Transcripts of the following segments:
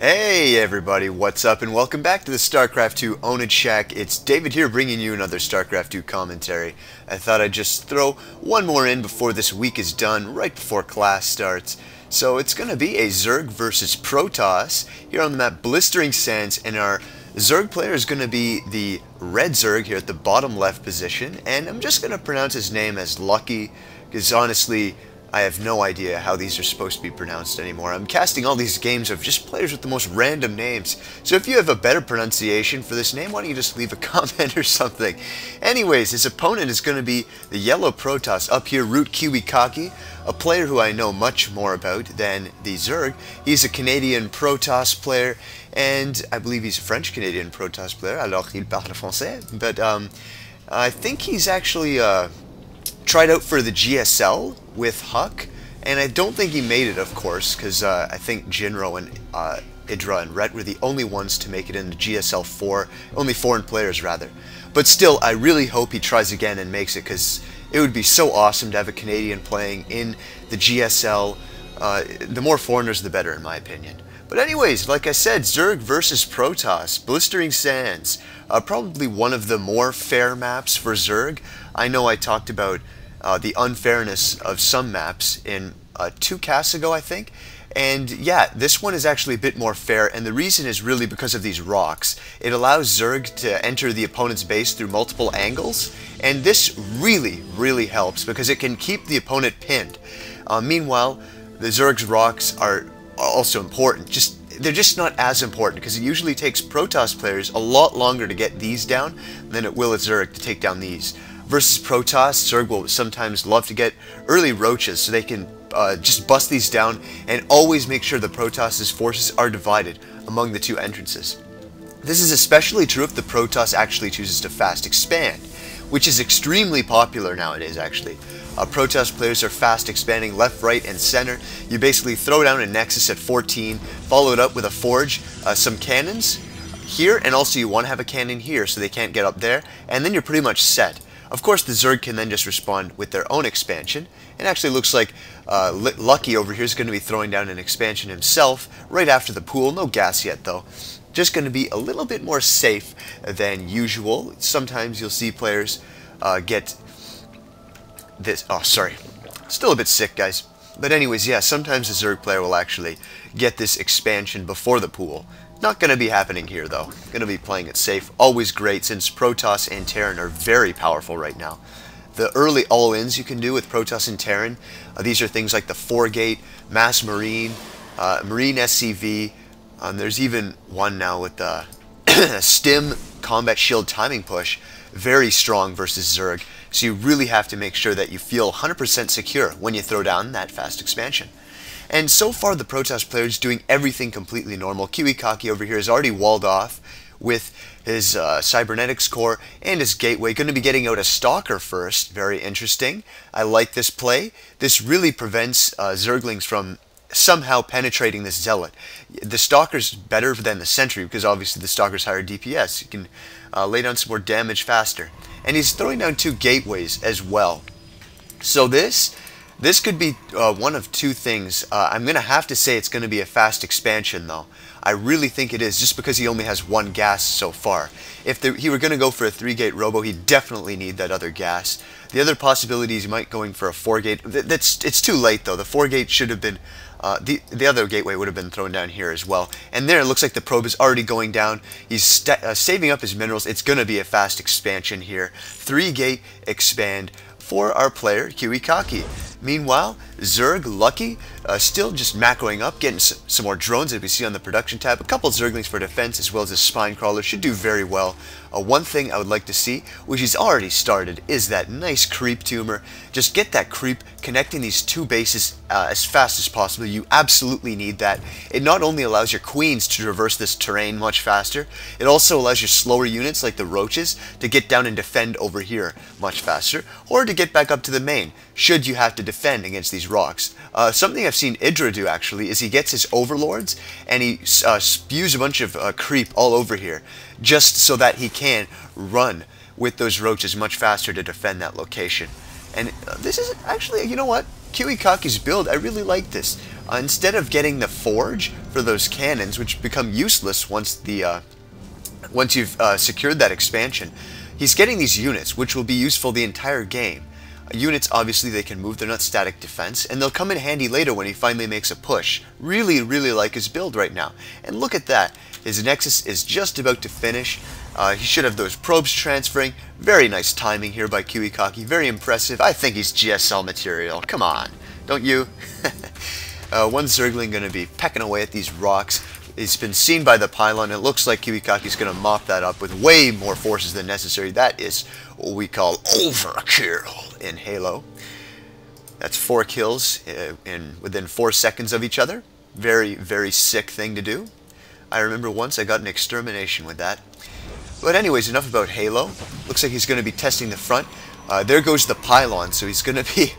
Hey everybody, what's up and welcome back to the Starcraft 2 Ownage Shack. It's David here bringing you another Starcraft 2 commentary. I thought I'd just throw one more in before this week is done, right before class starts. So it's going to be a Zerg versus Protoss here on the map Blistering Sands, and our Zerg player is going to be the red Zerg here at the bottom left position, and I'm just going to pronounce his name as Lucky, because honestly I have no idea how these are supposed to be pronounced anymore. I'm casting all these games of just players with the most random names. So if you have a better pronunciation for this name, why don't you just leave a comment or something? Anyways, his opponent is going to be the yellow Protoss up here, ROOTKiWiKaKi, a player who I know much more about than the Zerg. He's a Canadian Protoss player, and I believe he's a French-Canadian Protoss player, alors il parle français. But I think he's actually tried out for the GSL with Huck, and I don't think he made it, of course, because I think Jinro and Idra and Rhett were the only ones to make it in the GSL 4, only foreign players rather. But still, I really hope he tries again and makes it, because it would be so awesome to have a Canadian playing in the GSL. The more foreigners, the better, in my opinion. But anyways, like I said, Zerg versus Protoss, Blistering Sands, probably one of the more fair maps for Zerg. I know I talked about the unfairness of some maps in 2 casts ago, I think. And yeah, this one is actually a bit more fair, and the reason is really because of these rocks. It allows Zerg to enter the opponent's base through multiple angles, and this really helps because it can keep the opponent pinned. Meanwhile, the Zerg's rocks are also important. They're just not as important because it usually takes Protoss players a lot longer to get these down than it will a Zerg to take down these. Versus Protoss, Zerg will sometimes love to get early roaches so they can just bust these down and always make sure the Protoss's forces are divided among the 2 entrances. This is especially true if the Protoss actually chooses to fast expand, which is extremely popular nowadays actually. Protoss players are fast expanding left, right, and center. You basically throw down a Nexus at 14, follow it up with a Forge, some cannons here, and also you want to have a cannon here so they can't get up there, and then you're pretty much set. Of course, the Zerg can then just respond with their own expansion. It actually looks like Lucky over here is going to be throwing down an expansion himself right after the pool. No gas yet, though. Just going to be a little bit more safe than usual. Sometimes you'll see players get this. Oh, sorry. Still a bit sick, guys. But anyways, yeah, sometimes the Zerg player will actually get this expansion before the pool. Not going to be happening here, though. Going to be playing it safe. Always great, since Protoss and Terran are very powerful right now. The early all-ins you can do with Protoss and Terran, these are things like the 4-gate, Mass Marine, Marine SCV. There's even one now with the Stim Combat Shield Timing Push. Very strong versus Zerg. So you really have to make sure that you feel 100% secure when you throw down that fast expansion. And so far the Protoss player is doing everything completely normal. KiWiKaKi over here is already walled off with his Cybernetics core and his gateway. Going to be getting out a Stalker first. Very interesting. I like this play. This really prevents Zerglings from somehow penetrating this Zealot. The Stalker's better than the Sentry because obviously the Stalker's higher DPS. You can lay down some more damage faster. And he's throwing down 2 gateways as well. So this could be one of 2 things. I'm going to have to say it's going to be a fast expansion, though. I really think it is, just because he only has 1 gas so far. If he were going to go for a 3-gate robo, he'd definitely need that other gas. The other possibilities, he might going for a 4-gate. It's too late, though. The 4-gate should have been... the other gateway would have been thrown down here as well. And there, it looks like the probe is already going down. He's saving up his minerals. It's going to be a fast expansion here. 3-gate expand for our player, KiWiKaKi. Meanwhile, Zerg, Lucky, still just macroing up, getting some more drones as we see on the production tab. A couple Zerglings for defense as well as a spine crawler should do very well. One thing I would like to see, which he's already started, is that nice creep tumor. Just get that creep connecting these 2 bases as fast as possible. You absolutely need that. It not only allows your queens to traverse this terrain much faster, it also allows your slower units like the roaches to get down and defend over here much faster, or to get back up to the main should you have to defend against these rocks. Something I've seen Idra do actually is he gets his overlords and he spews a bunch of creep all over here just so that he can run with those roaches much faster to defend that location. And this is actually, you know what? KiWiKaKi's build, I really like this. Instead of getting the forge for those cannons, which become useless once you've secured that expansion, he's getting these units, which will be useful the entire game. Units, obviously, they can move, they're not static defense, and they'll come in handy later when he finally makes a push. Really, really like his build right now. And look at that. His Nexus is just about to finish. He should have those probes transferring. Very nice timing here by KiWiKaKi. Very impressive. I think he's GSL material. Come on. Don't you? One Zergling going to be pecking away at these rocks. It's been seen by the pylon. It looks like KiWiKaKi's going to mop that up with way more forces than necessary. That is what we call overkill in Halo. That's 4 kills within 4 seconds of each other. Very, very sick thing to do. I remember once I got an extermination with that. But anyways, enough about Halo. Looks like he's going to be testing the front. There goes the pylon, so he's going to be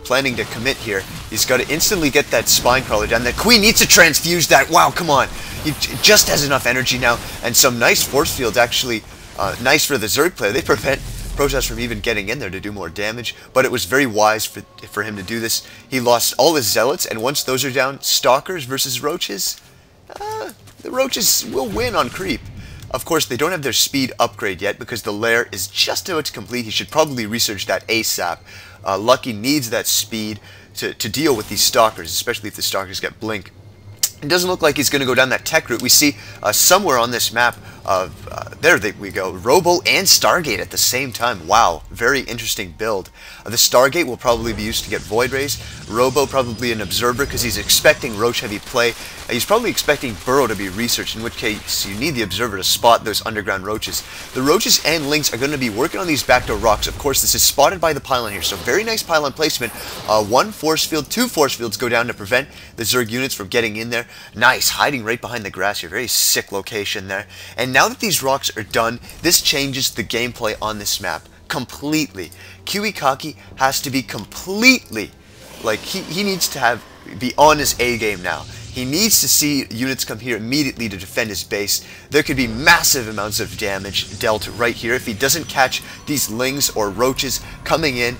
planning to commit here. He's got to instantly get that spine crawler down. The Queen needs to transfuse that. Wow, come on. He just has enough energy now. And some nice force fields, actually. Nice for the Zerg player. They prevent Protoss from even getting in there to do more damage. But it was very wise for him to do this. He lost all his Zealots, and once those are down, Stalkers versus Roaches. The Roaches will win on creep. Of course, they don't have their speed upgrade yet because the lair is just about to complete. He should probably research that ASAP. Lucky needs that speed to deal with these Stalkers, especially if the Stalkers get blink. It doesn't look like he's going to go down that tech route. We see somewhere on this map, there we go, Robo and Stargate at the same time. Wow, very interesting build. The Stargate will probably be used to get Void Rays. Robo probably an Observer because he's expecting Roach heavy play. He's probably expecting Burrow to be researched, in which case you need the Observer to spot those underground Roaches. The Roaches and Lynx are going to be working on these backdoor rocks. Of course, this is spotted by the pylon here, so very nice pylon placement. 1 force field, 2 force fields go down to prevent the Zerg units from getting in there. Nice, hiding right behind the grass here. Very sick location there. And now that these rocks are done, this changes the gameplay on this map completely. KiWiKaKi has to be completely, like, he needs to be on his A game now. He needs to see units come here immediately to defend his base. There could be massive amounts of damage dealt right here if he doesn't catch these Lings or Roaches coming in.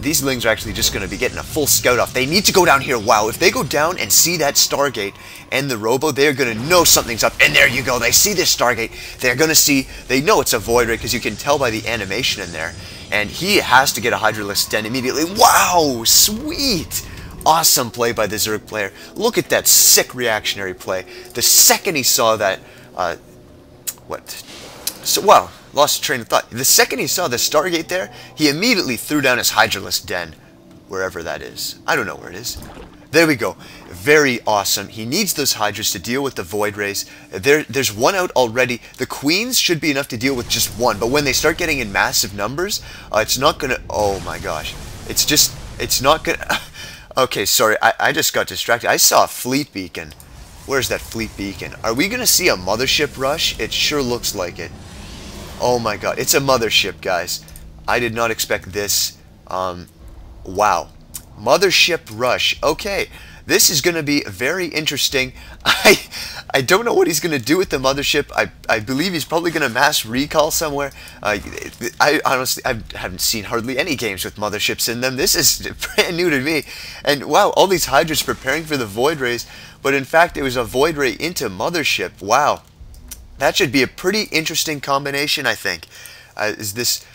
These Lings are actually just going to be getting a full scout off. They need to go down here. Wow, if they go down and see that Stargate and the Robo, they're going to know something's up. And there you go. They see this Stargate. They're going to see, they know it's a Void Ray because you can tell by the animation in there. And he has to get a Hydralisk Den immediately. Wow, sweet. Awesome play by the Zerg player. Look at that sick reactionary play. The second he saw that, wow, lost train of thought. The second he saw the Stargate there, he immediately threw down his Hydralisk Den, wherever that is. I don't know where it is. There we go. Very awesome. He needs those Hydras to deal with the Void Rays. There's one out already. The Queens should be enough to deal with just one, but when they start getting in massive numbers, it's not gonna, oh my gosh. It's not gonna, okay, sorry, I just got distracted. I saw a fleet beacon. Where's that fleet beacon? Are we gonna see a mothership rush? It sure looks like it. Oh my god, it's a mothership, guys. I did not expect this. Wow. Mothership rush. Okay, this is going to be very interesting. I don't know what he's going to do with the mothership. I believe he's probably going to mass recall somewhere. I honestly, I haven't seen hardly any games with motherships in them. This is brand new to me. And wow, all these Hydras preparing for the Void Rays, but in fact it was a Void Ray into mothership. Wow. That should be a pretty interesting combination, I think. Is this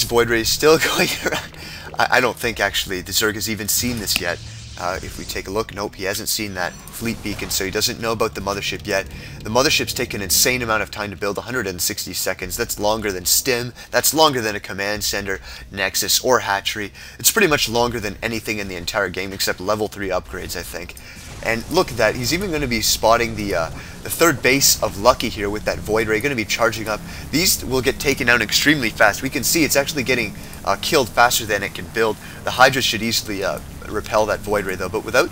Void Ray still going around? I don't think, actually, the Zerg has even seen this yet. If we take a look, nope, he hasn't seen that fleet beacon, so he doesn't know about the mothership yet. The mothership's taken an insane amount of time to build, 160 seconds. That's longer than Stim. That's longer than a command center, Nexus, or Hatchery. It's pretty much longer than anything in the entire game except level 3 upgrades, I think. And look at that, he's even going to be spotting the third base of Lucky here with that Void Ray, going to be charging up. These will get taken down extremely fast. We can see it's actually getting killed faster than it can build. The Hydra should easily repel that Void Ray though, but without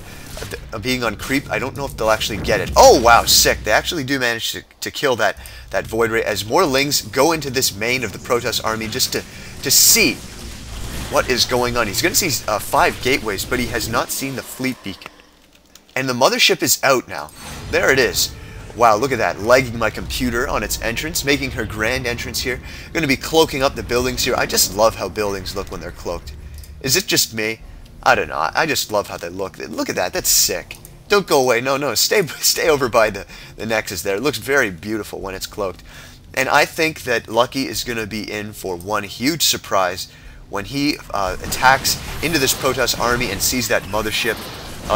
being on creep, I don't know if they'll actually get it. Oh wow, sick. They actually do manage to kill that Void Ray as more Lings go into this main of the Protoss army just to see what is going on. He's going to see 5 gateways, but he has not seen the fleet beacon. And the mothership is out now. There it is. Wow, look at that, lagging my computer on its entrance, making her grand entrance here. Going to be cloaking up the buildings here. I just love how buildings look when they're cloaked. Is it just me? I don't know. I just love how they look. Look at that. That's sick. Don't go away. No, no. Stay over by the nexus there. It looks very beautiful when it's cloaked. And I think that Lucky is going to be in for one huge surprise when he attacks into this Protoss army and sees that mothership.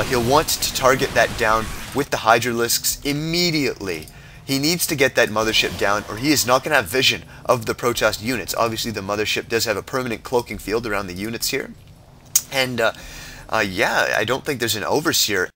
He'll want to target that down with the Hydralisks immediately. He needs to get that mothership down, or he is not going to have vision of the Protoss units. Obviously, the mothership does have a permanent cloaking field around the units here. And, yeah, I don't think there's an Overseer